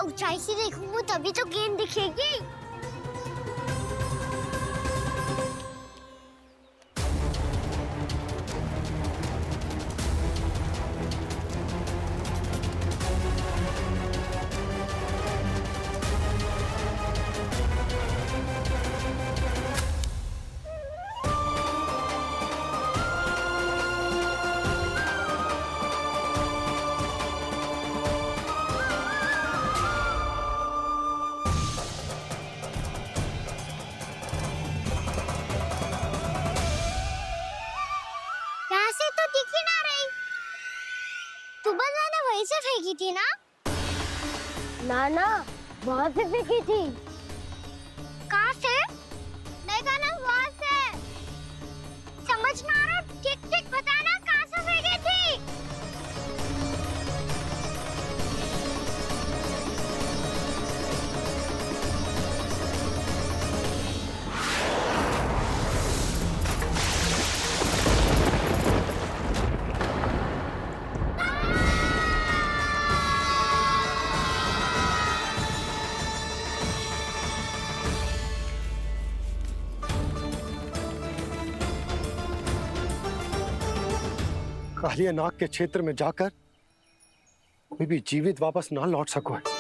ऊंचाई से देखूंगा तभी तो गेंद दिखेगी। यहाँ से तो दिख ही ना रही। सुबह मैंने वहीं से फेंकी थी ना? ना वहाँ से फेंकी थी। कहाँ से? देखा ना वहाँ से। समझ ना आ रहा, ठीक ठीक बताना कहाँ से फेंकी थी? कालिया नाग के क्षेत्र में जाकर कोई भी जीवित वापस ना लौट सको है।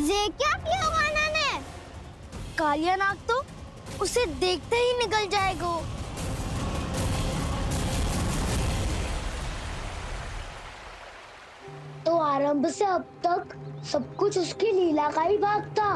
ये क्या किया वाना ने? कालिया नाग तो उसे देखते ही निकल जाएगा। तो आरंभ से अब तक सब कुछ उसकी लीला का ही भाग था।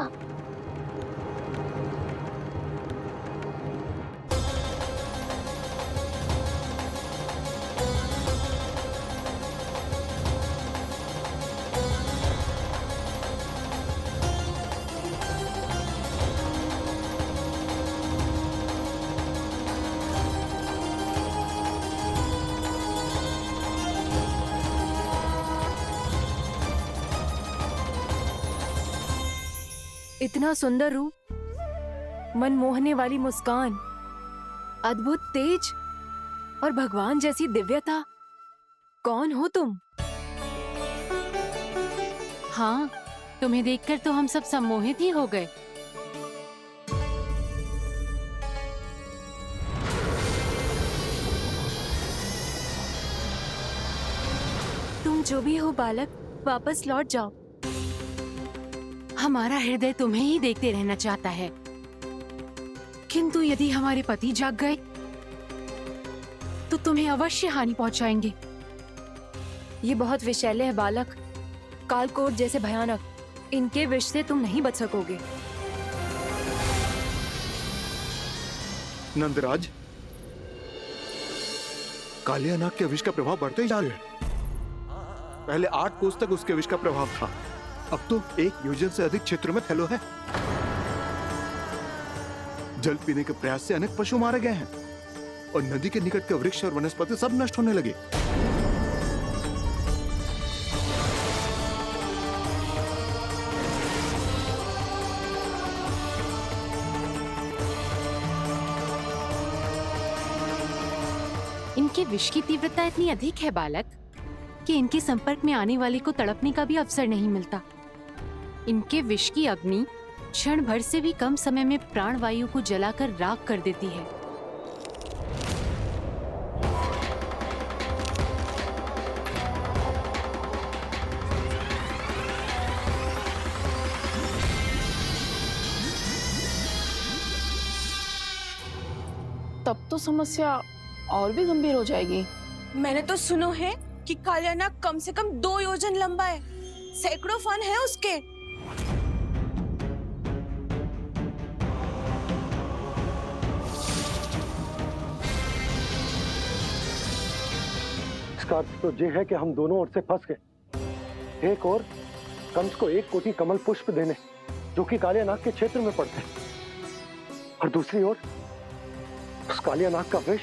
इतना सुंदर रूप, मन मोहने वाली मुस्कान, अद्भुत तेज और भगवान जैसी दिव्यता। कौन हो तुम? हाँ, तुम्हें देखकर तो हम सब सम्मोहित ही हो गए। तुम जो भी हो बालक, वापस लौट जाओ। हमारा हृदय तुम्हें ही देखते रहना चाहता है, किंतु यदि हमारे पति जाग गए तो तुम्हें अवश्य हानि पहुंचाएंगे। ये बहुत विषैले है बालक, कालकोट जैसे भयानक। इनके विष से तुम नहीं बच सकोगे। नंदराज, कालिया नाग के विष का प्रभाव बढ़ते ही जा रहा है। पहले 8 कोस तक उसके विष का प्रभाव था, अब तो 1 योजन से अधिक क्षेत्र में फैलो है। जल पीने के प्रयास से अनेक पशु मारे गए हैं और नदी के निकट के वृक्ष और वनस्पति सब नष्ट होने लगे। इनके विष की तीव्रता इतनी अधिक है बालक कि इनके संपर्क में आने वाले को तड़पने का भी अवसर नहीं मिलता। इनके विष की अग्नि क्षण भर से भी कम समय में प्राण वायु को जलाकर राख कर देती है। तब तो समस्या और भी गंभीर हो जाएगी। मैंने तो सुनो है कि कालियानाग कम से कम 2 योजन लंबा है, सैकड़ों फन है उसके। इसका अर्थ तो ये है कि हम दोनों ओर से फंस गए। एक और कंस को 1 कोटि कमल पुष्प देने जो कि कालियानाग के क्षेत्र में पड़ते हैं, और दूसरी ओर उस कालियानाग का विष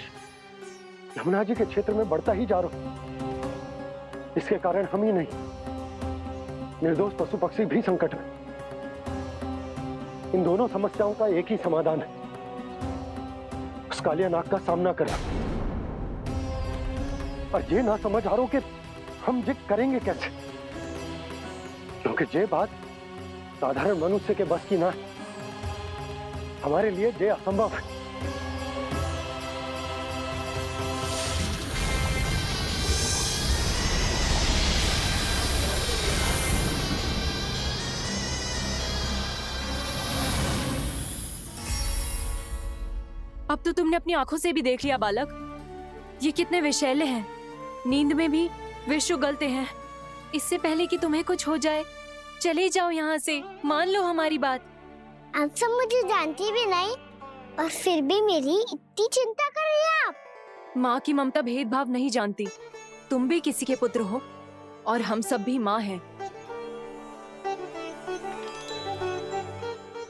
यमुना जी के क्षेत्र में बढ़ता ही जा रहा। इसके कारण हम ही नहीं, निर्दोष पशु पक्षी भी संकट में। इन दोनों समस्याओं का एक ही समाधान है, उस कालियानाग का सामना करना। और ये ना समझ आ रहा कि हम ये करेंगे कैसे, क्योंकि ये बात साधारण मनुष्य के बस की ना है। हमारे लिए ये असंभव है। अब तो तुमने अपनी आंखों से भी देख लिया बालक, ये कितने विषैले हैं। नींद में भी विष उगलते हैं। इससे पहले कि तुम्हें कुछ हो जाए, चले जाओ यहाँ से, मान लो हमारी बात। आप सब मुझे जानती भी नहीं और फिर भी मेरी इतनी चिंता कर रही हैं आप। माँ की ममता भेदभाव नहीं जानती। तुम भी किसी के पुत्र हो और हम सब भी माँ हैं।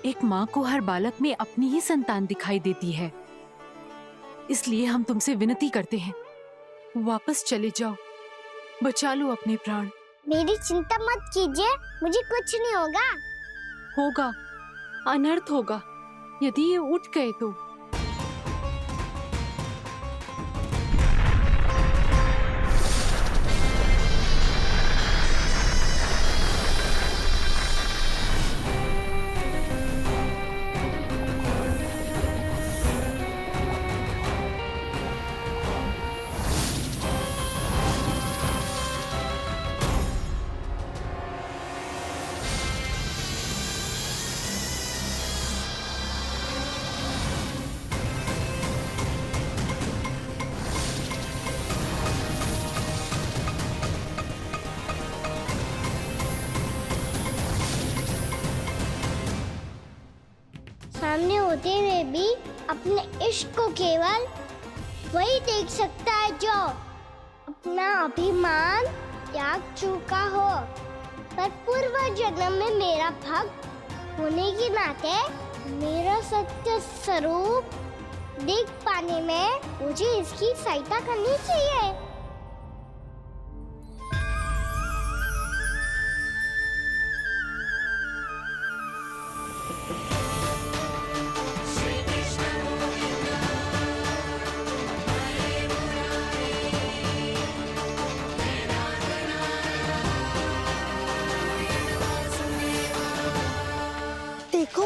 एक माँ को हर बालक में अपनी ही संतान दिखाई देती है, इसलिए हम तुमसे विनती करते हैं, वापस चले जाओ, बचा लो अपने प्राण। मेरी चिंता मत कीजिए, मुझे कुछ नहीं होगा। होगा, अनर्थ होगा यदि ये उठ गए तो। सामने होते हुए भी अपने इश्क को केवल वही देख सकता है जो अपना अभिमान त्याग चुका हो। पर पूर्व जन्म में मेरा भक्त होने के नाते मेरा सत्य स्वरूप देख पाने में मुझे इसकी सहायता करनी चाहिए। देखो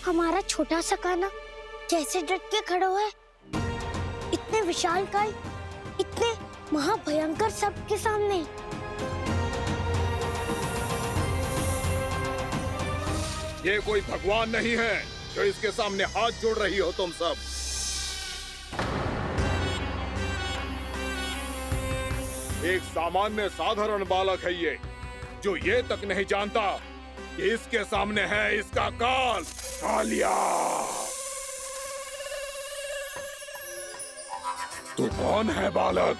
हमारा छोटा सा कान्हा कैसे डट के खड़ा हुआ है, इतने विशालकाय, इतने महाभयंकर सबके सामने। ये कोई भगवान नहीं है जो इसके सामने हाथ जोड़ रही हो तुम सब। एक सामान्य साधारण बालक है ये, जो ये तक नहीं जानता कि इसके सामने है इसका काल, कालिया। तू कौन है बालक?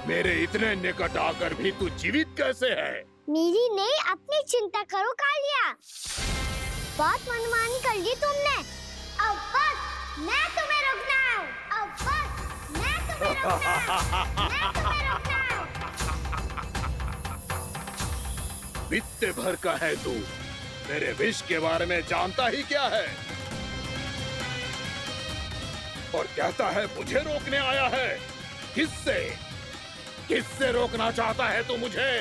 मेरे इतने निकट आकर भी तू जीवित कैसे है? मेरी नहीं, अपनी चिंता करो कालिया। बहुत मनमानी कर ली तुमने। अब बस, मैं तुम्हें रोकना हूँ। अब बस, मैं तुम्हें रोकना हूँ। मैं तुम्हें रोकना हूँ। बित्ते भर का है तू, मेरे विष के बारे में जानता ही क्या है? और कहता है मुझे रोकने आया है। किससे? किससे रोकना चाहता है तू मुझे?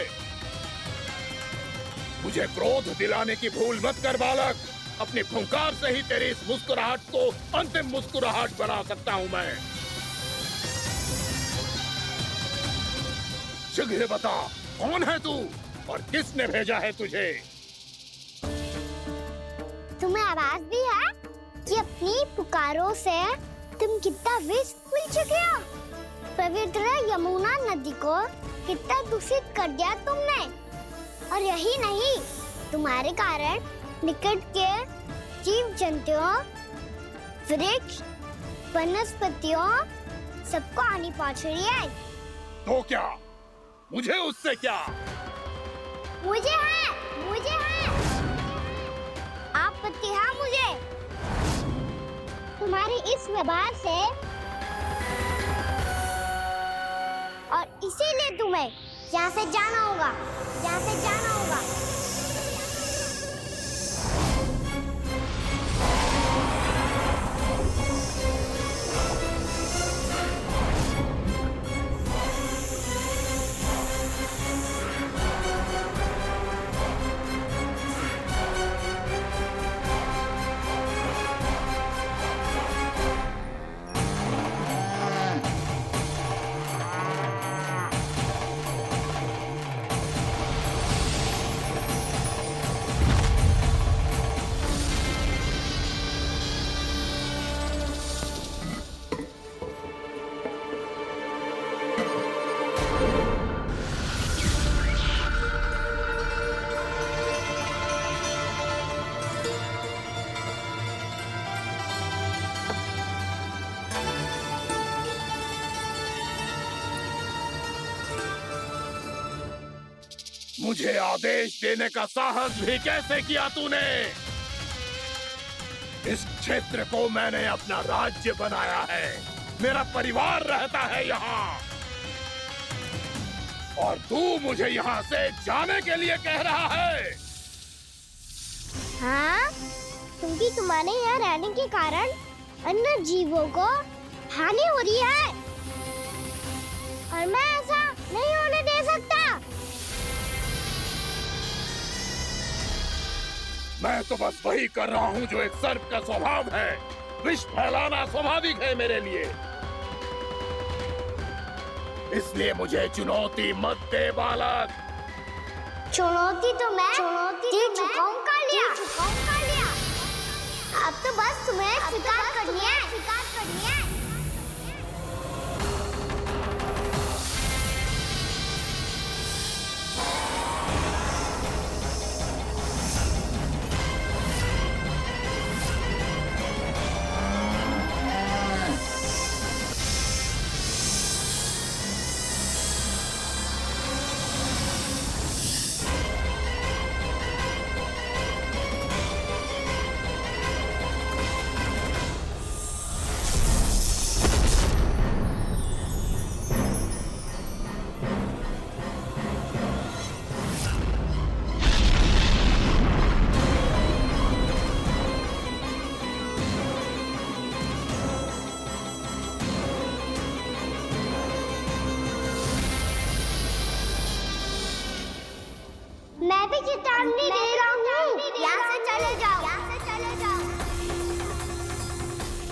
मुझे क्रोध दिलाने की भूल मत कर बालक। अपनी फुंकार से ही तेरी इस मुस्कुराहट को अंतिम मुस्कुराहट बना सकता हूं मैं। शीघ्र बता, कौन है तू और किसने भेजा है तुझे? तुम्हें आवाज भी है कि अपनी पुकारों से तुम कितना विष भूल चुके हो। पवित्र यमुना नदी को कितना दूषित कर दिया तुमने। और यही नहीं, तुम्हारे कारण निकट के जीव जंतुओं, वृक्ष, वनस्पतियों सबको हानि पहुंच रही है। तो क्या? मुझे उससे क्या? मुझे है, मुझे है। आपत्ति है मुझे तुम्हारी इस व्यवहार से, और इसीलिए तुम्हें यहाँ से जाना होगा, यहाँ से जाना होगा। मुझे आदेश देने का साहस भी कैसे किया तूने? इस क्षेत्र को मैंने अपना राज्य बनाया है। मेरा परिवार रहता है यहाँ, और तू मुझे यहाँ से जाने के लिए कह रहा है? हाँ, क्योंकि तुम्हारे यहाँ रहने के कारण अन्य जीवों को हानि हो रही है, और मैं ऐसा नहीं होने दे सकता। मैं तो बस वही कर रहा हूँ जो एक सर्प का स्वभाव है। विष फैलाना स्वाभाविक है मेरे लिए। इसलिए मुझे चुनौती मत दे बालक। चुनौती तो मैं दे चुका हूँ कालिया। अब तो बस तुम्हें स्वीकार करनी है। मैं भी चेतावनी दे रहा हूँ, यहाँ से चले जाओ।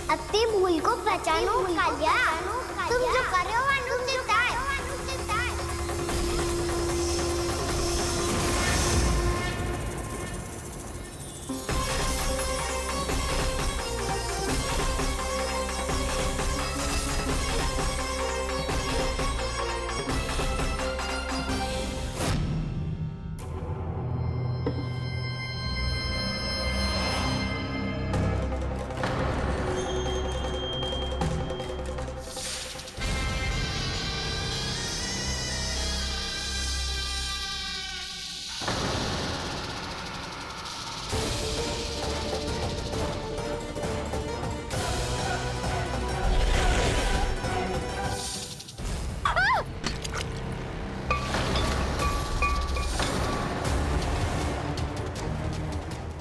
अपनी भूल को पहचानो कालिया। तुम जो कर रहे हो अनुचित है।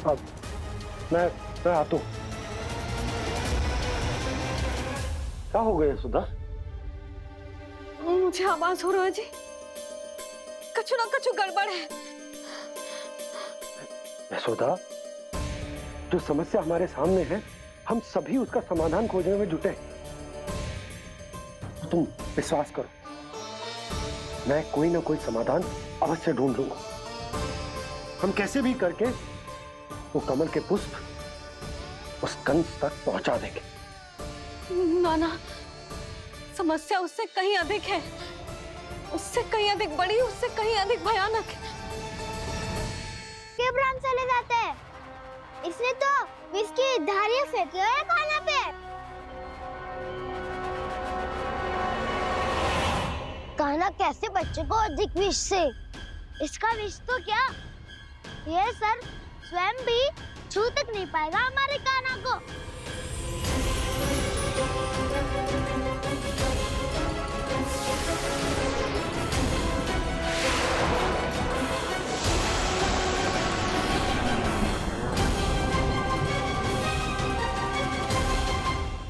अब मैं आता हूँ। क्या हो गया सुधा? मुझे आवाज हो रहा है जी, कछु ना कछु गड़बड़ है। यशोदा, जो समस्या हमारे सामने है, हम सभी उसका समाधान खोजने में जुटे। तुम विश्वास करो, मैं कोई ना कोई समाधान अवश्य ढूंढ लूंगा। हम कैसे भी करके वो कमल के पुष्प उस कंस तक पहुंचा देंगे। नाना, समस्या उससे कहीं अधिक है, उससे कहीं अधिक बड़ी, उससे कहीं अधिक भयानक है। ब्राह्मण चले जाते हैं, इसने तो विष की धारियां फेंकी है खाना पे। कान्हा कैसे बच्चे को अधिक विष से? इसका विष तो क्या, ये सर स्वयं भी छू तक नहीं पाएगा हमारे कान्हा को।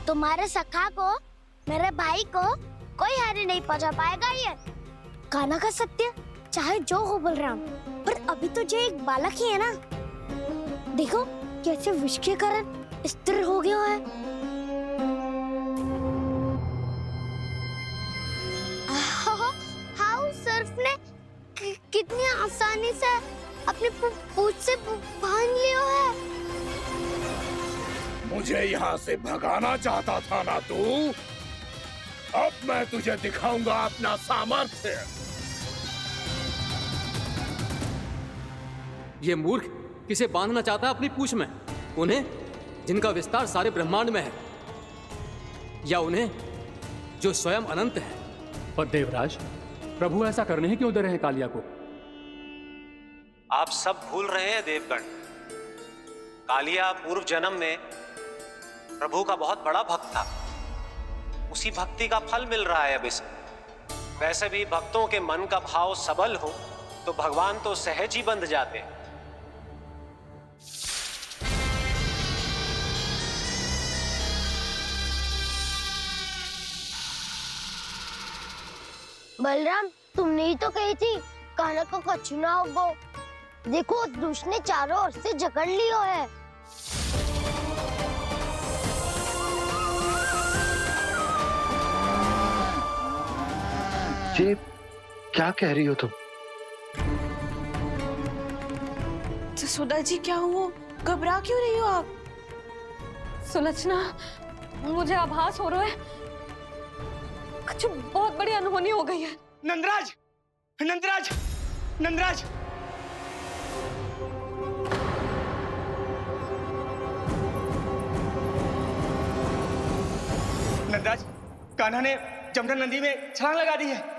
तुम्हारे सखा को, मेरे भाई को कोई हानि नहीं पहुंचा पाएगा। ये कान्हा का सत्य चाहे जो हो बलराम, पर अभी तो जो एक बालक ही है ना। देखो कैसे विष के कारण स्थिर हो गया है। हाउ सर्फ ने कितनी आसानी से अपनी पूंछ से बांध लिया है। मुझे यहाँ से भगाना चाहता था ना तू? अब मैं तुझे दिखाऊंगा अपना सामर्थ्य। ये मूर्ख किसे बांधना चाहता है अपनी पूंछ में? उन्हें जिनका विस्तार सारे ब्रह्मांड में है, या उन्हें जो स्वयं अनंत है? पर देवराज, प्रभु ऐसा करने ही क्यों दे रहे हैं कालिया को? आप सब भूल रहे हैं देवगण। कालिया पूर्व जन्म में प्रभु का बहुत बड़ा भक्त था। उसी भक्ति का फल मिल रहा है अब इसे। वैसे भी भक्तों के मन का भाव सबल हो तो भगवान तो सहज ही बंध जाते हैं। बलराम, तुमने ही तो कही थी कान्हा को कछु ना होगो। देखो उस दुष्ट ने चारों ओर से जकड़ लियो है। ये क्या कह रही हो तुम? सुधा जी, क्या हुआ? घबरा क्यों रही हो आप? सुलक्षणा, मुझे आभास हो रहा है कुछ बहुत बड़ी अनहोनी हो गई है। नंदराज, नंदराज, नंदराज! नंदराज, कान्हा ने जमदग्नि नदी में छलांग लगा दी है।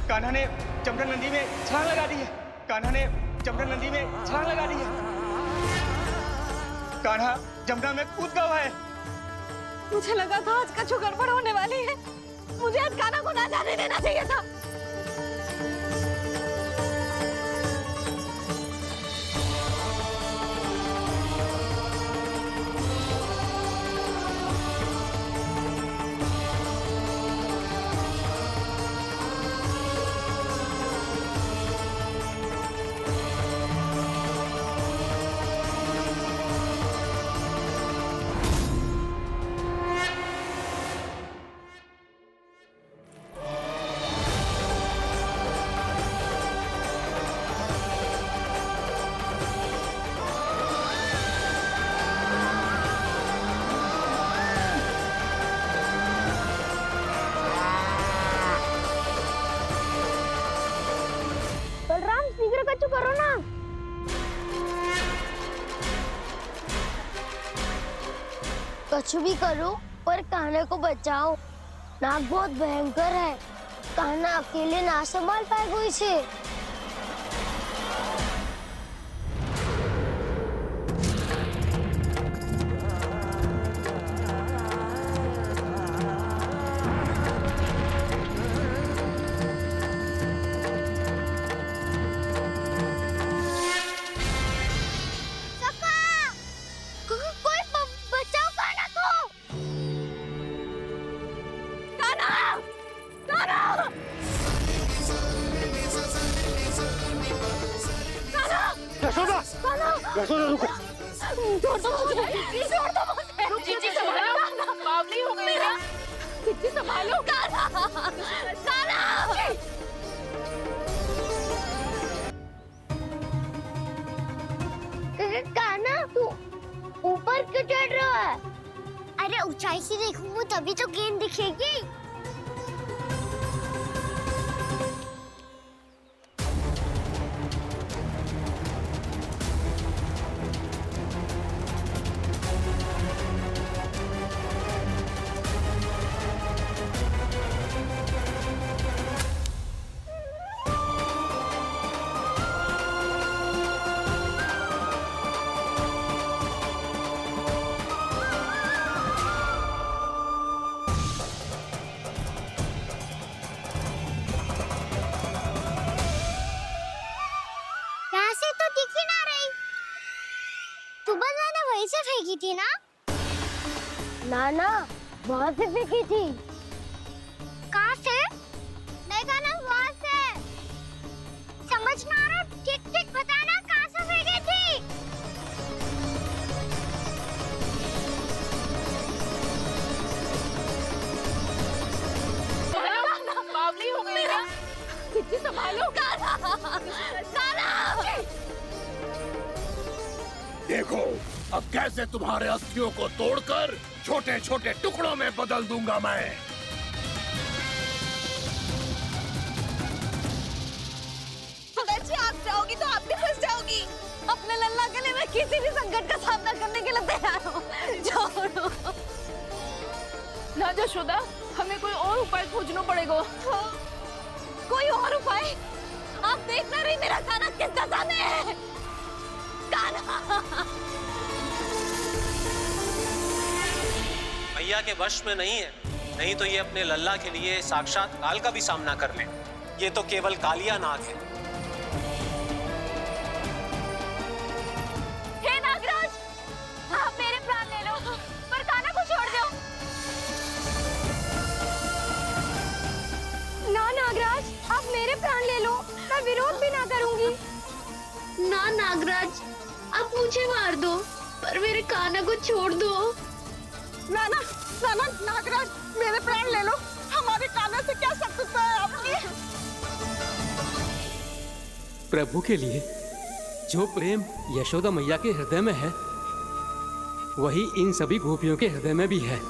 कान्हा ने जमदग्नि नदी में छलांग लगा दी है। कान्हा ने जमदग्नि नदी में छलांग लगा दी है। कान्हा जमुना में कूद गया है। मुझे लगा था आज कछु गड़बड़ होने वाली है। मुझे आज कान्हा को ना जाने देना चाहिए था। करो ना। कछु भी करो पर कान्हा को बचाओ। नाग बहुत भयंकर है। कान्हा अकेले ना संभाल पाएगा इसे। यशोदा रुको। छोड़ दो मुझे, छोड़ दो मुझे। जीजी संभालो, बावली हो गई क्या? जीजी संभालो। कान्हा, कान्हा। कान्हा, तू ऊपर क्यों चढ़ रहा है? अरे ऊंचाई से देखूंगा तभी तो गेंद दिखेगी। से तो दिख ही ना रही। सुबह मैंने वहीं से फेंकी थी ना? ना, वहाँ से फेंकी थी। कहाँ से? देखा ना वहाँ से। समझ ना आ रहा, ठीक बताना कहाँ से फेंकी थी? बावली हो गई क्या? जीजी संभालो। देखो अब कैसे तुम्हारे अस्थियों को तोड़कर छोटे छोटे टुकड़ों में बदल दूंगा मैं। सुदाची, आप जाओगी तो आप भी फंस जाओगी। अपने लल्ला के लिए मैं किसी भी संकट का सामना करने के लिए तैयार हूँ। छोड़ो ना यशोदा, हमें कोई और उपाय खोजना पड़ेगा। कोई और उपाय? आप देख ना रही मेरा कान्हा किस दशा में है। कान्हा भैया के वश में नहीं है, नहीं तो ये अपने लल्ला के लिए साक्षात काल का भी सामना कर ले। ये तो केवल कालिया नाग है। हे नागराज, आप मेरे प्राण ले लो, पर कान्हा को छोड़ दो। ना नागराज, आप मेरे प्राण ले लो, मैं विरोध भी ना करूंगी। ना नागराज, आप मुझे मार दो, पर मेरे कान्हा को छोड़ दो। ना नागराज, मेरे प्राण ले लो, हमारे कान्हा से क्या शत्रुता है आपकी? प्रभु के लिए जो प्रेम यशोदा मैया के हृदय में है, वही इन सभी गोपियों के हृदय में भी है।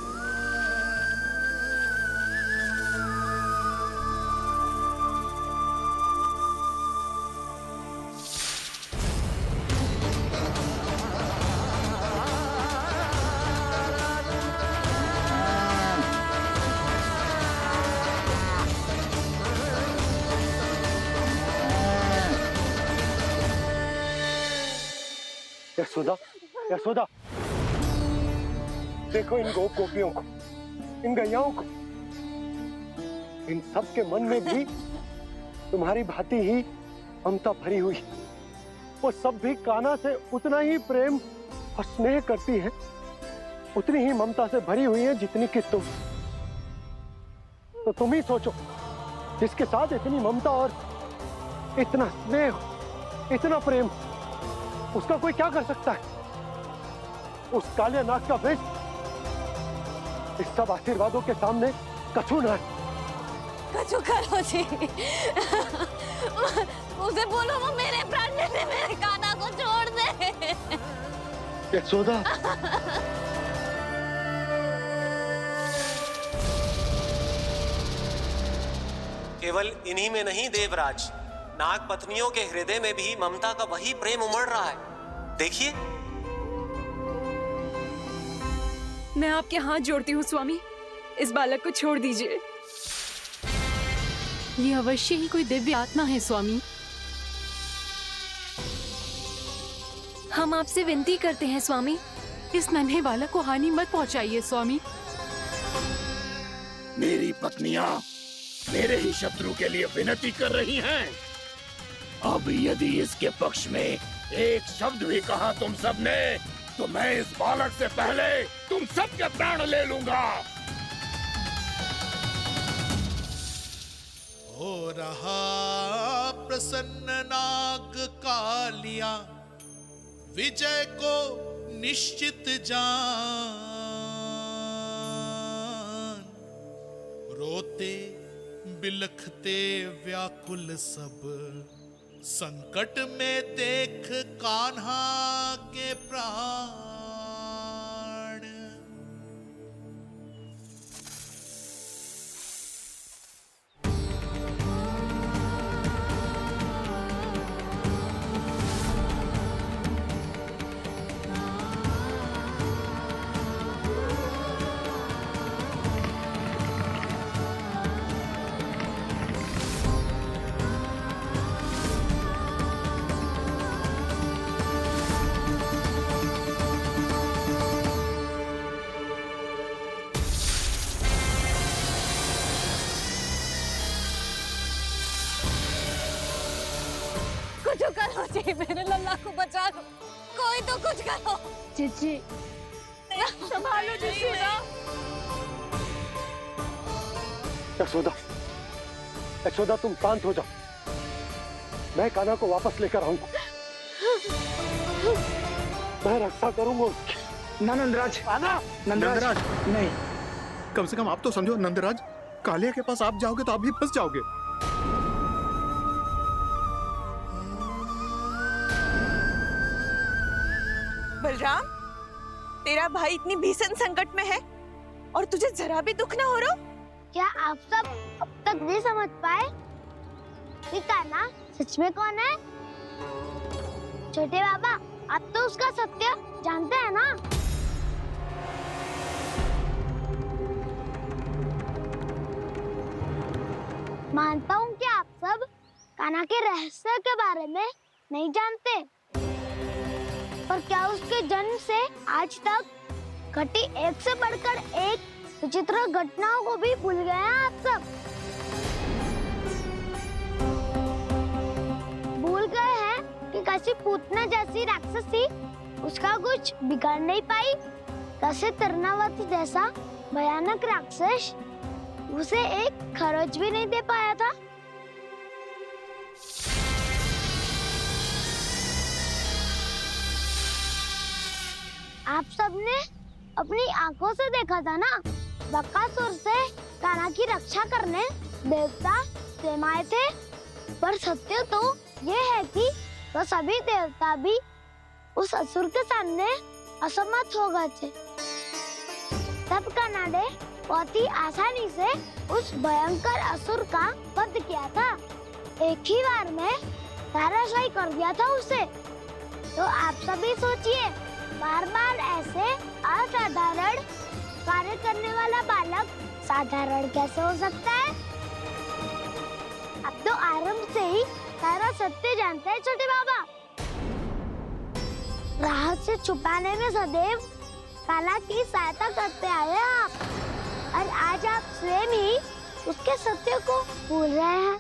यशोदा, यशोदा, देखो इन गोपियों को, इन गैयाओं को। इन सब के मन में भी तुम्हारी भांति ही ममता भरी हुई। वो सब भी कान्हा से उतना ही प्रेम और स्नेह करती हैं, उतनी ही ममता से भरी हुई है जितनी कि तुम। तो तुम ही सोचो, जिसके साथ इतनी ममता और इतना स्नेह, इतना प्रेम, उसका कोई क्या कर सकता है? उस काले नाग का वेश इस सब आशीर्वादों के सामने कछु न है। कछु करो जी। उसे बोलो वो मेरे प्राण ले ले, मेरे कान्हा को छोड़ दे। यशोदा, केवल इन्हीं में नहीं देवराज, नाग पत्नियों के हृदय में भी ममता का वही प्रेम उमड़ रहा है। देखिए। मैं आपके हाथ जोड़ती हूँ स्वामी, इस बालक को छोड़ दीजिए। ये अवश्य ही कोई दिव्य आत्मा है स्वामी। हम आपसे विनती करते हैं स्वामी, इस नन्हे बालक को हानि मत पहुंचाइए स्वामी। मेरी पत्नियां मेरे ही शत्रु के लिए विनती कर रही हैं। अब यदि इसके पक्ष में एक शब्द भी कहा तुम सबने, तो मैं इस बालक से पहले तुम सबके प्राण ले लूंगा। हो रहा प्रसन्न नाग कालिया, विजय को निश्चित जान, रोते बिलखते व्याकुल सब, संकट में देख कान्हा के प्राण। कुछ करो जी, मेरे लल्ला को बचा लो, कोई तो कुछ करो। जीजी संभालो जीजी ना। यशोदा, यशोदा तुम शांत हो जाओ, मैं कान्हा को वापस लेकर आऊंगा, मैं रक्षा करूंगा उसकी। ना नंदराज, नंदराज नहीं। कम से कम आप तो समझो नंदराज, कालिया के पास आप जाओगे तो आप भी फंस जाओगे। बलराम, तेरा भाई इतनी भीषण संकट में है और तुझे जरा भी दुख ना हो रहा? क्या आप सब अब तक नहीं समझ पाए कि कान्हा सच में कौन है? छोटे बाबा, आप तो उसका सत्य जानते हैं ना? मानता हूँ कि आप सब कान्हा के रहस्य के बारे में नहीं जानते, पर क्या उसके जन्म से आज तक घटी एक से बढ़कर एक विचित्र घटनाओं को भी भूल गए हैं आप सब? भूल गए हैं कि कैसी पूतना जैसी राक्षसी उसका कुछ बिगाड़ नहीं पाई, कैसे तरनावती जैसा भयानक राक्षस उसे एक खरोच भी नहीं दे पाया था। आप सबने अपनी आंखों से देखा था ना, बकासुर से कान्हा की रक्षा करने देवता स्वयं आए थे, पर सत्य तो ये है कि वो सभी देवता भी उस असुर के सामने असमर्थ हो गए थे। तब कान्हा ने बहुत ही आसानी से उस भयंकर असुर का वध किया था, एक ही बार में धराशायी कर दिया था उसे। तो आप सभी सोचिए, बार बार ऐसे असाधारण कार्य करने वाला बालक साधारण कैसे हो सकता है? अब तो आरंभ से ही सारा सत्य जानते हैं छोटे बाबा। रहस्य छुपाने में सदैव कान्हा की सहायता करते आए हैं आप, और आज आप स्वयं ही उसके सत्य को भूल रहे हैं।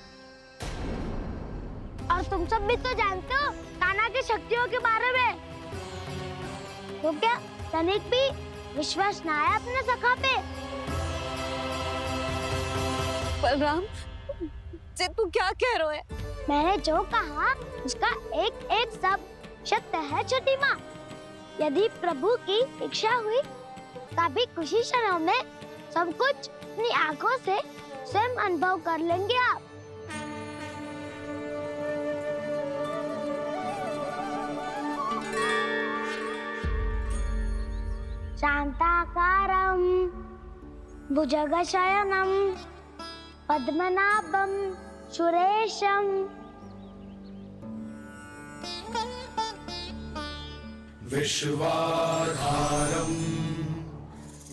और तुम सब भी तो जानते हो कान्हा की शक्तियों के बारे में, तो क्या तनिक भी विश्वास ना है अपने सखा पे? बलराम, जे तू क्या कह रहे है? मैंने जो कहा उसका एक एक शब्द सत्य है छोटी माँ। यदि प्रभु की इच्छा हुई तभी कुछ ही क्षणों में सब कुछ अपनी आंखों से स्वयं अनुभव कर लेंगे आप। शांताकारं भुजगशयनं पद्मनाभं सुरेशं विश्वाधारं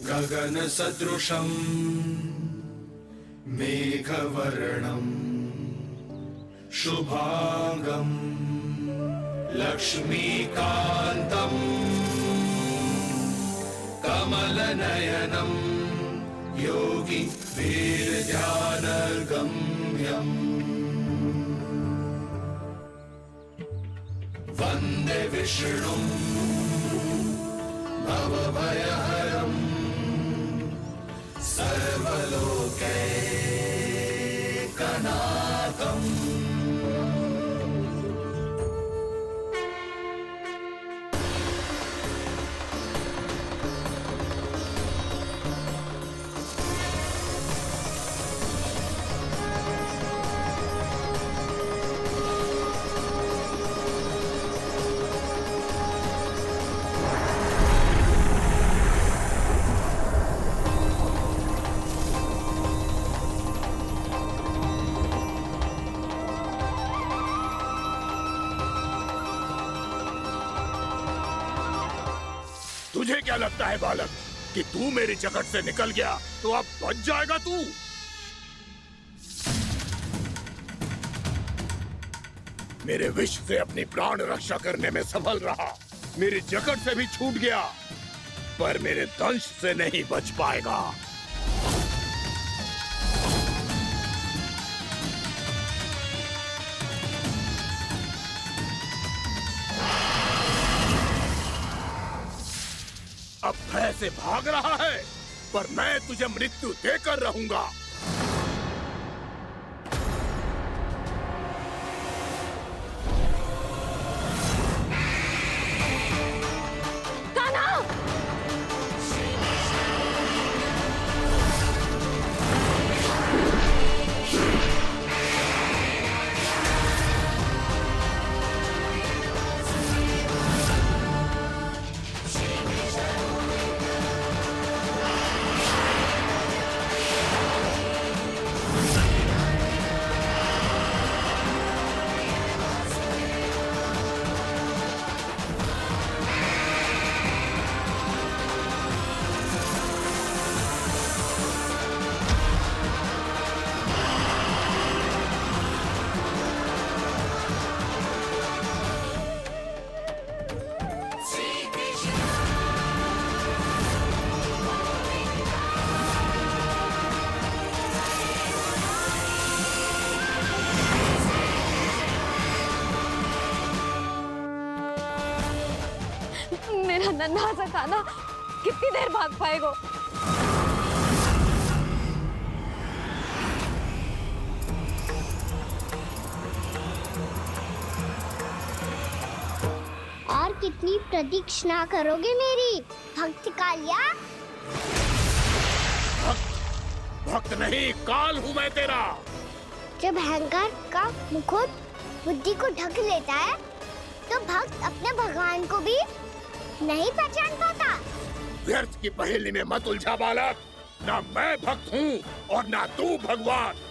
गगनसदृशं मेघवर्णं शुभांगं लक्ष्मीकान्तं कमलनयनं योगी वीरध्यानगम्यं वन्दे विष्णुं भवभयहरं सर्वलोकैकनाथम्। तुझे क्या लगता है बालक कि तू मेरी जकड़ से निकल गया तो अब बच जाएगा तू? मेरे विष से अपनी प्राण रक्षा करने में सफल रहा, मेरी जकड़ से भी छूट गया, पर मेरे दंश से नहीं बच पाएगा। अब भय से भाग रहा है, पर मैं तुझे मृत्यु देकर रहूंगा। मेरा नन्हा सा कान्हा कितनी देर भाग पाएगा? और कितनी प्रतीक्षा करोगे मेरी भक्त कालिया? भक्त नहीं, काल हूं मैं तेरा। जब अहंकार का मुकुट बुद्धि को ढक लेता है तो भक्त अपने भगवान को भी नहीं पहचान पाता। व्यर्थ की पहेली में मत उलझा बालक, ना मैं भक्त हूँ और ना तू भगवान।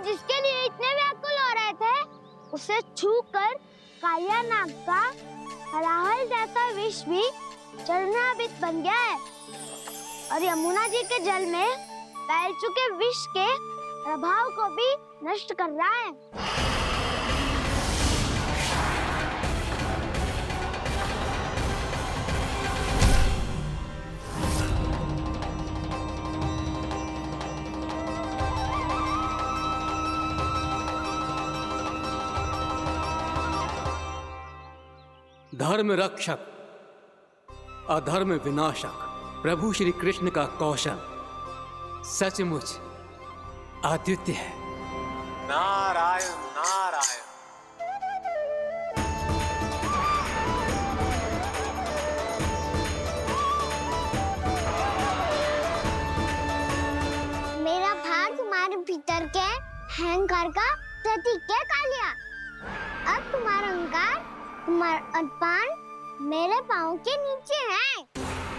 जिसके लिए इतने व्याकुल हो रहे थे, उसे छूकर कालिया नाग का हलाहल जैसा विष भी चरणामृत बन गया है और यमुना जी के जल में फैल चुके विष के प्रभाव को भी नष्ट कर रहा है। धर्म रक्षक अधर्म विनाशक प्रभु श्री कृष्ण का कौशल सचमुच अद्वितीय है। नारायण नारायण। मेरा भार तुम्हारे भीतर के अहंकार का प्रतीक है कालिया। अब तुम्हारा अहंकार, तुम्हारा अर्पण मेरे पाँव के नीचे है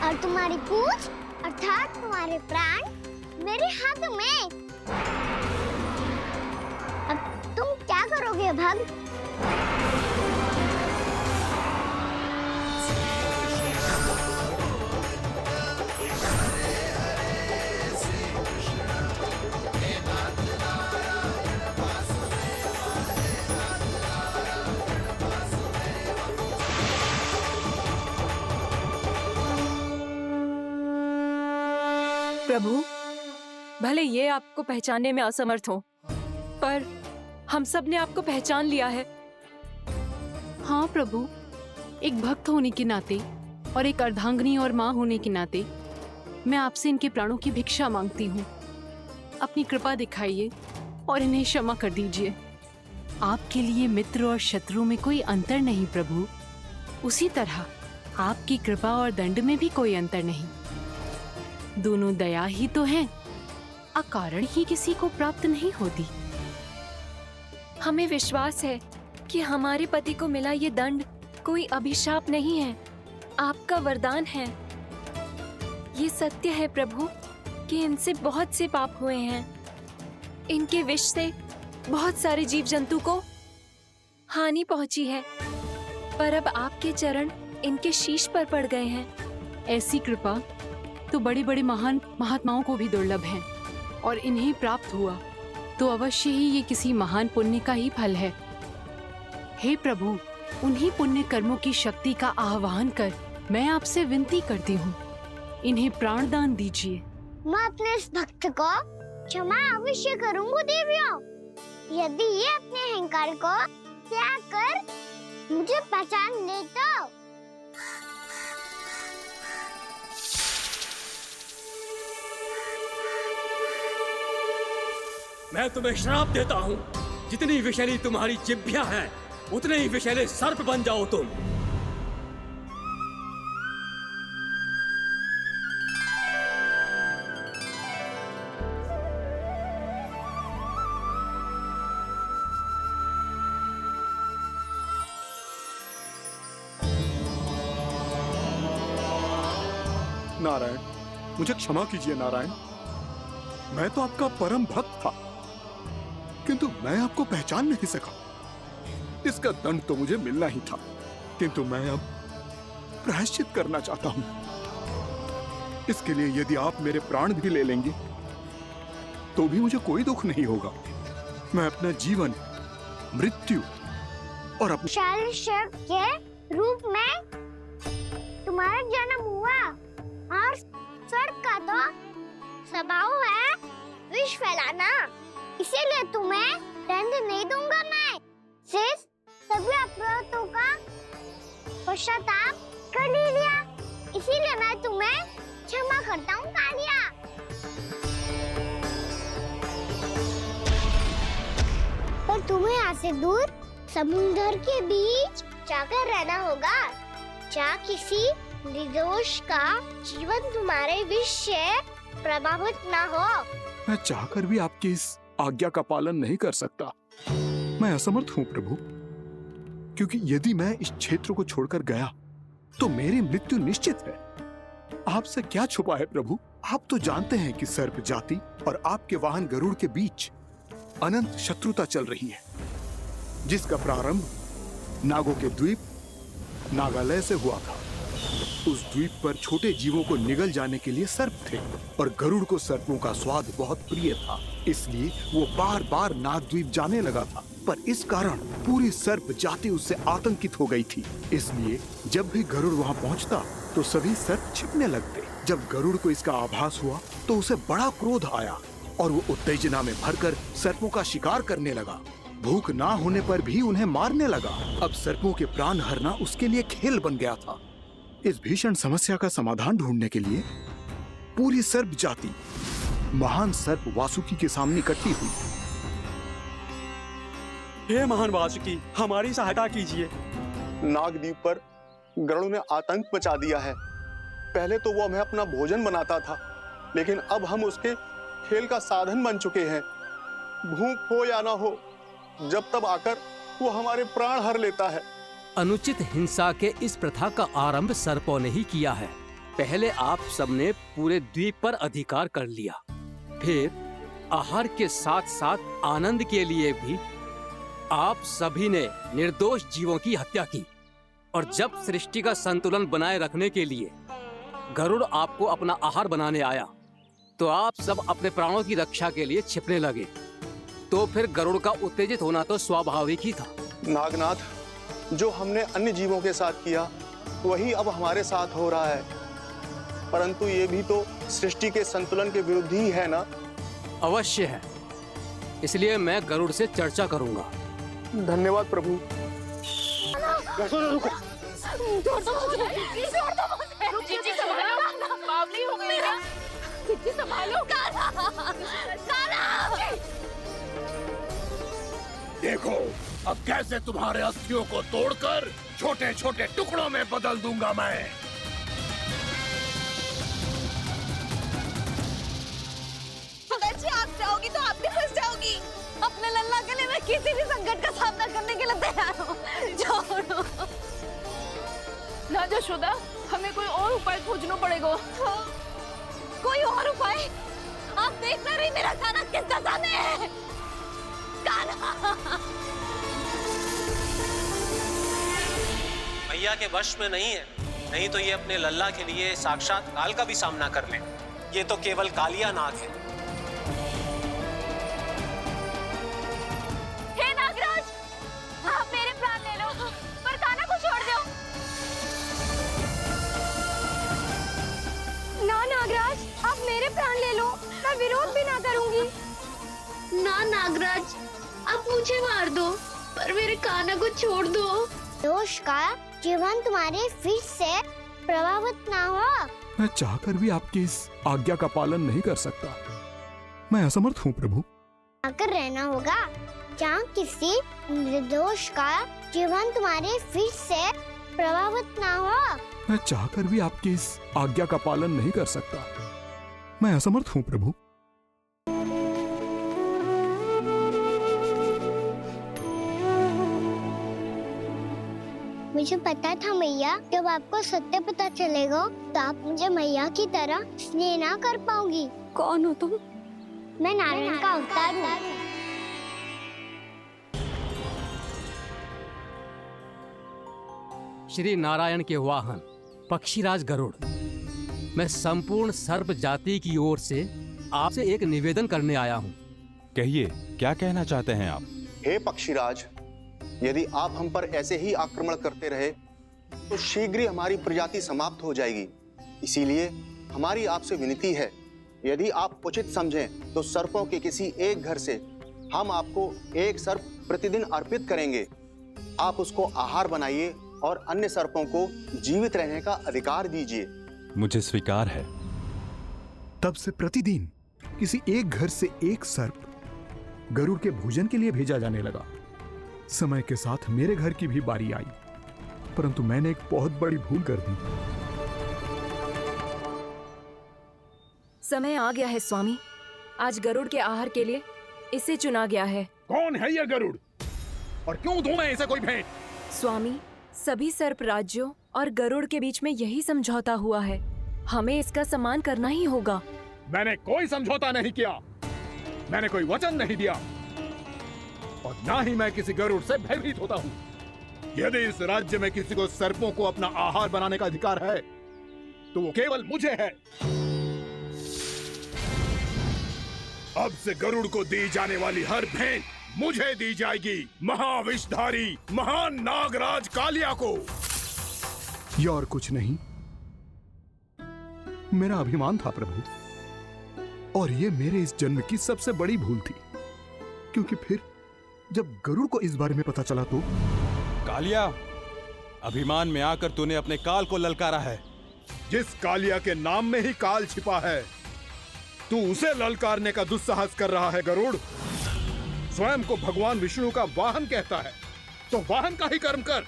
और तुम्हारी पूंछ अर्थात तुम्हारे प्राण मेरे हाथ में। अब तुम क्या करोगे भक्त? प्रभु, भले ये आपको पहचानने में असमर्थ हो, पर हम सब ने आपको पहचान लिया है। हाँ प्रभु, एक भक्त होने के नाते और एक अर्धांगिनी और माँ होने के नाते मैं आपसे इनके प्राणों की भिक्षा मांगती हूँ। अपनी कृपा दिखाइए और इन्हें क्षमा कर दीजिए। आपके लिए मित्र और शत्रु में कोई अंतर नहीं प्रभु। उसी तरह आपकी कृपा और दंड में भी कोई अंतर नहीं। दोनों दया ही तो हैं, अकारण ही किसी को प्राप्त नहीं होती। हमें विश्वास है कि हमारे पति को मिला ये दंड कोई अभिशाप नहीं है, आपका वरदान है। ये सत्य है प्रभु कि इनसे बहुत से पाप हुए हैं। इनके विष से बहुत सारे जीव जंतु को हानि पहुंची है, पर अब आपके चरण इनके शीश पर पड़ गए हैं। ऐसी कृपा तो बड़े बड़े महान महात्माओं को भी दुर्लभ है, और इन्हें प्राप्त हुआ तो अवश्य ही ये किसी महान पुण्य का ही फल है। हे प्रभु, उन्हीं पुण्य कर्मों की शक्ति का आह्वान कर मैं आपसे विनती करती हूँ, इन्हें प्राण दान दीजिए। मैं अपने इस भक्त को क्षमा अवश्य करूंगा देवियों, यदि ये अपने अहंकार को त्याग कर मुझे पहचान ले तो। मैं तुम्हें श्राप देता हूँ, जितनी विषैली तुम्हारी जिह्वा है उतने ही विषैले सर्प बन जाओ तुम। नारायण, मुझे क्षमा कीजिए नारायण। मैं तो आपका परम भक्त था, किंतु मैं आपको पहचान नहीं सका। इसका दंड तो मुझे मिलना ही था, किंतु मैं अब प्रायश्चित करना चाहता हूं। इसके लिए यदि आप मेरे प्राण भी ले लेंगे तो भी मुझे कोई दुख नहीं होगा। मैं अपना जीवन, मृत्यु और अपने शाल के रूप में तुम्हारा जन्म हुआ, और स्वर्ग का तो स्वभाव है विष फैलाना, इसीलिए तुम्हें दंड नहीं दूंगा। मैं सिर्फ सभी अपराधों का पश्चाताप कर लिया, इसीलिए मैं तुम्हें क्षमा करता हूँ कालिया। पर तुम्हें यहाँ से दूर समुद्र के बीच जाकर रहना होगा, जहाँ किसी निर्दोष का जीवन तुम्हारे विष से प्रभावित ना हो। मैं चाहकर भी आपकी इस आज्ञा का पालन नहीं कर सकता। मैं असमर्थ हूँ प्रभु, क्योंकि यदि मैं इस क्षेत्र को छोड़कर गया तो मेरी मृत्यु निश्चित है। आपसे क्या छुपा है प्रभु? आप तो जानते हैं कि सर्प जाति और आपके वाहन गरुड़ के बीच अनंत शत्रुता चल रही है, जिसका प्रारंभ नागों के द्वीप नागालय से हुआ था। उस द्वीप पर छोटे जीवों को निगल जाने के लिए सर्प थे, और गरुड़ को सर्पों का स्वाद बहुत प्रिय था, इसलिए वो बार बार नागद्वीप जाने लगा था। पर इस कारण पूरी सर्प जाति उससे आतंकित हो गई थी, इसलिए जब भी गरुड़ वहां पहुंचता तो सभी सर्प छिपने लगते। जब गरुड़ को इसका आभास हुआ तो उसे बड़ा क्रोध आया और वो उत्तेजना में भरकर सर्पों का शिकार करने लगा। भूख ना होने पर भी उन्हें मारने लगा। अब सर्पों के प्राण हरना उसके लिए खेल बन गया था। इस भीषण समस्या का समाधान ढूंढने के लिए पूरी सर्प जाति महान सर्प वासुकी के सामने इकट्ठी हुई। हे महान वासुकी, हमारी सहायता कीजिए। नागद्वीप पर गरुड़ ने आतंक मचा दिया है। पहले तो वो हमें अपना भोजन बनाता था, लेकिन अब हम उसके खेल का साधन बन चुके हैं। भूख हो या ना हो, जब तब आकर वो हमारे प्राण हर लेता है। अनुचित हिंसा के इस प्रथा का आरंभ सर्पों ने ही किया है। पहले आप सबने पूरे द्वीप पर अधिकार कर लिया, फिर आहार के साथ साथ आनंद के लिए भी आप सभी ने निर्दोष जीवों की हत्या की। और जब सृष्टि का संतुलन बनाए रखने के लिए गरुड़ आपको अपना आहार बनाने आया, तो आप सब अपने प्राणों की रक्षा के लिए छिपने लगे। तो फिर गरुड़ का उत्तेजित होना तो स्वाभाविक ही था। नागनाथ, जो हमने अन्य जीवों के साथ किया वही अब हमारे साथ हो रहा है, परंतु ये भी तो सृष्टि के संतुलन के विरुद्ध ही है ना? अवश्य है, इसलिए मैं गरुड़ से चर्चा करूंगा। धन्यवाद प्रभु। देखो अब कैसे तुम्हारे अस्थियों को तोड़कर छोटे छोटे टुकड़ों में बदल दूंगा मैं। सुदाची, आप जाओगी तो आप भी फंस जाओगी। अपने लल्ला के लिए मैं किसी भी संकट का सामना करने के लिए तैयार हूँ। छोड़ो ना यशोदा, हमें कोई और उपाय खोजना पड़ेगा। कोई और उपाय? आप देख ना रही मेरा कान्हा किस दशा में है। कान्हा मैया के वश में नहीं है, नहीं तो ये अपने लल्ला के लिए साक्षात काल का भी सामना कर ले। ये तो केवल कालिया नाग है। हे नागराज, आप मेरे प्राण ले लो, पर कान्हा को छोड़ दो। ना नागराज, आप मेरे प्राण ले लो, मैं विरोध भी ना करूंगी। ना नागराज, आप मुझे मार दो, पर मेरे कान्हा को छोड़ दो। दोष का जीवन तुम्हारे फिर से प्रभावित ना हो। मैं चाहकर भी आपकी इस आज्ञा का पालन नहीं कर सकता। मैं असमर्थ हूँ प्रभु। आकर रहना होगा, जहाँ किसी निर्दोष का जीवन तुम्हारे फिर से प्रभावित ना हो। मैं चाहकर भी आपकी इस आज्ञा का पालन नहीं कर सकता। मैं असमर्थ हूँ प्रभु। मुझे पता था मैया, जब आपको सत्य पता चलेगा तो आप मुझे मैया की तरह स्नेह ना कर पाओगी। कौन हो तुम? मैं नारायण का अवतार हूँ। श्री नारायण के वाहन पक्षीराज गरुड़, मैं संपूर्ण सर्प जाति की ओर से आपसे एक निवेदन करने आया हूँ। कहिए, क्या कहना चाहते हैं आप? हे पक्षीराज, यदि आप हम पर ऐसे ही आक्रमण करते रहे तो शीघ्र ही हमारी प्रजाति समाप्त हो जाएगी। इसीलिए हमारी आपसे विनती है, यदि आप उचित समझें तो सर्पों के किसी एक घर से हम आपको एक सर्प प्रतिदिन अर्पित करेंगे। आप उसको आहार बनाइए और अन्य सर्पों को जीवित रहने का अधिकार दीजिए। मुझे स्वीकार है। तब से प्रतिदिन किसी एक घर से एक सर्प गरुड़ के भोजन के लिए भेजा जाने लगा। समय के साथ मेरे घर की भी बारी आई, परंतु मैंने एक बहुत बड़ी भूल कर दी। समय आ गया है स्वामी, आज गरुड़ के आहार के लिए इसे चुना गया है। कौन है यह गरुड़ और क्यों दूं मैं इसे कोई भेंट? स्वामी, सभी सर्प राज्यों और गरुड़ के बीच में यही समझौता हुआ है, हमें इसका सम्मान करना ही होगा। मैंने कोई समझौता नहीं किया, मैंने कोई वचन नहीं दिया और ना ही मैं किसी गरुड़ से भयभीत होता हूँ। यदि इस राज्य में किसी को सर्पों को अपना आहार बनाने का अधिकार है तो वो केवल मुझे है। अब से गरुड़ को दी जाने वाली हर भेंट मुझे दी जाएगी, महाविषधारी महान नागराज कालिया को। यह और कुछ नहीं, मेरा अभिमान था प्रभु, और ये मेरे इस जन्म की सबसे बड़ी भूल थी, क्योंकि फिर जब गरुड़ को इस बारे में पता चला तो। कालिया, अभिमान में आकर तूने अपने काल को ललकारा है। जिस कालिया के नाम में ही काल छिपा है, तू उसे ललकारने का दुस्साहस कर रहा है गरुड़। स्वयं को भगवान विष्णु का वाहन कहता है, तो वाहन का ही कर्म कर।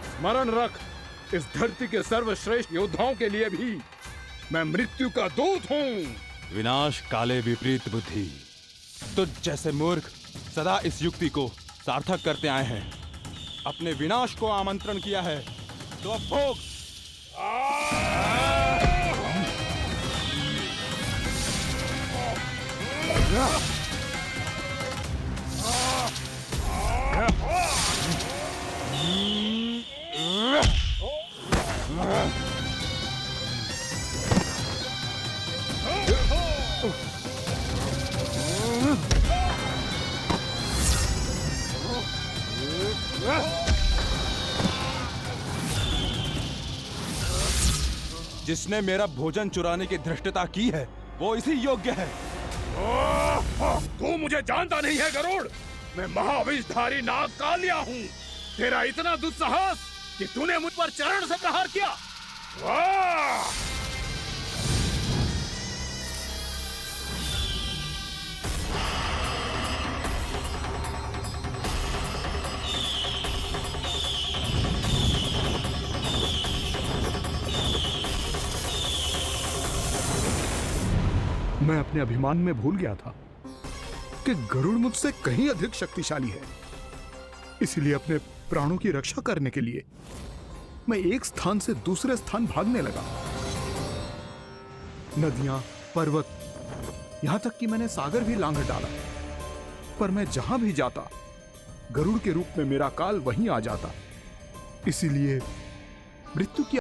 स्मरण रख, इस धरती के सर्वश्रेष्ठ योद्धाओं के लिए भी मैं मृत्यु का दूत हूं। विनाश काले विपरीत बुद्धि। तो जैसे मूर्ख सदा इस युक्ति को सार्थक करते आए हैं, अपने विनाश को आमंत्रण किया है, तो अब भोग। जिसने मेरा भोजन चुराने की धृष्टता की है, वो इसी योग्य है। तू मुझे जानता नहीं है गरुड़, मैं महाविषधारी नाग कालिया हूँ। तेरा इतना दुस्साहस कि तूने मुझ पर चरण से प्रहार किया। वाह! मैं अपने अभिमान में भूल गया था कि गरुड़ मुझसे कहीं अधिक शक्तिशाली है। इसलिए अपने प्राणों की रक्षा करने के लिए मैं एक स्थान से दूसरे स्थान भागने लगा। नदियां, पर्वत, यहां तक कि मैंने सागर भी लांघ डाला। पर मैं जहां भी जाता, गरुड़ के रूप में मेरा काल वहीं आ जाता। इसीलिए मृत्यु की